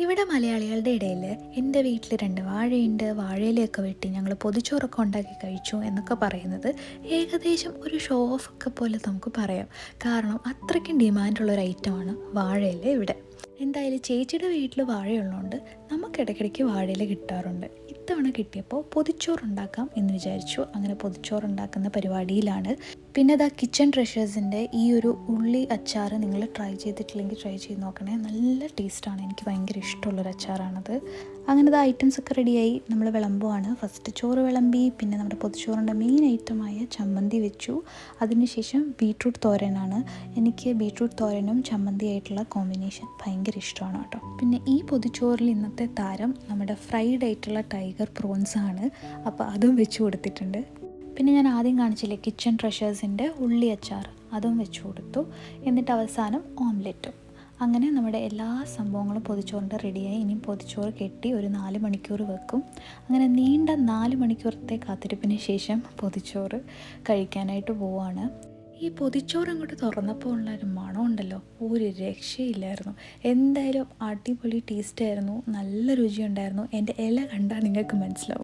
ഇവിടെ മലയാളികളുടെ ഇടയിൽ എൻ്റെ വീട്ടിൽ 2 വാഴയുണ്ട്, വാഴയിലയൊക്കെ വെട്ടി ഞങ്ങൾ പൊതിച്ചോറൊക്കെ ഉണ്ടാക്കി കഴിച്ചു എന്നൊക്കെ പറയുന്നത് ഏകദേശം ഒരു ഷോ ഓഫ് ഒക്കെ പോലെ നമുക്ക് പറയാം. കാരണം അത്രയ്ക്കും ഡിമാൻഡുള്ളൊരു ഐറ്റമാണ് വാഴയില ഇവിടെ. എന്തായാലും ചേച്ചിയുടെ വീട്ടിൽ വാഴയുള്ളതുകൊണ്ട് നമുക്കിടയ്ക്കിടയ്ക്ക് വാഴയില കിട്ടാറുണ്ട്. ഇത്തവണ കിട്ടിയപ്പോൾ പൊതിച്ചോറുണ്ടാക്കാം എന്ന് വിചാരിച്ചു. അങ്ങനെ പൊതിച്ചോറുണ്ടാക്കുന്ന പരിപാടിയിലാണ്. പിന്നെ ദാ കിച്ചൺ ട്രഷേഴ്സിൻ്റെ ഈ ഒരു ഉള്ളി അച്ചാർ നിങ്ങൾ ട്രൈ ചെയ്തിട്ടില്ലെങ്കിൽ ട്രൈ ചെയ്ത് നോക്കണേ. നല്ല ടേസ്റ്റാണ്, എനിക്ക് ഭയങ്കര ഇഷ്ടമുള്ളൊരു അച്ചാറാണത്. അങ്ങനെ ദാ ഐറ്റംസൊക്കെ റെഡിയായി, നമ്മൾ വിളമ്പുവാണ്. ഫസ്റ്റ് ചോറ് വിളമ്പി, പിന്നെ നമ്മുടെ പൊതിച്ചോറിൻ്റെ മെയിൻ ഐറ്റമായ ചമ്മന്തി വെച്ചു. അതിനുശേഷം ബീട്രൂട്ട് തോരനാണ്. എനിക്ക് ബീട്രൂട്ട് തോരനും ചമ്മന്തി ആയിട്ടുള്ള കോമ്പിനേഷൻ ഭയങ്കര ഇഷ്ടമാണ് കേട്ടോ. പിന്നെ ഈ പൊതിച്ചോറിൽ ഇന്നത്തെ താരം നമ്മുടെ ഫ്രൈഡ് ആയിട്ടുള്ള ടൈഗർ പ്രോൺസ് ആണ്. അപ്പോൾ അതും വെച്ച് കൊടുത്തിട്ടുണ്ട്. പിന്നെ ഞാൻ ആദ്യം കാണിച്ചില്ലേ കിച്ചൺ ട്രഷേഴ്സിൻ്റെ ഉള്ളി അച്ചാർ, അതും വെച്ച് കൊടുത്തു. എന്നിട്ട് അവസാനം ഓംലെറ്റും. അങ്ങനെ നമ്മുടെ എല്ലാ സംഭവങ്ങളും പൊതിച്ചോറിൻ്റെ റെഡിയായി. ഇനിയും പൊതിച്ചോറ് കെട്ടി ഒരു 4 മണിക്കൂർ വെക്കും. അങ്ങനെ നീണ്ട 4 മണിക്കൂറത്തെ കാത്തിരിപ്പിന് ശേഷം പൊതിച്ചോറ് കഴിക്കാനായിട്ട് പോവാണ്. ഈ പൊതിച്ചോറ് അങ്ങോട്ട് തുറന്നപ്പോൾ ഉള്ളൊരു മണം ഉണ്ടല്ലോ, ഒരു രക്ഷയില്ലായിരുന്നു. എന്തായാലും അടിപൊളി ടേസ്റ്റ് ആയിരുന്നു, നല്ല രുചിയുണ്ടായിരുന്നു. എൻ്റെ ഇല കണ്ടാൽ നിങ്ങൾക്ക് മനസ്സിലാവും.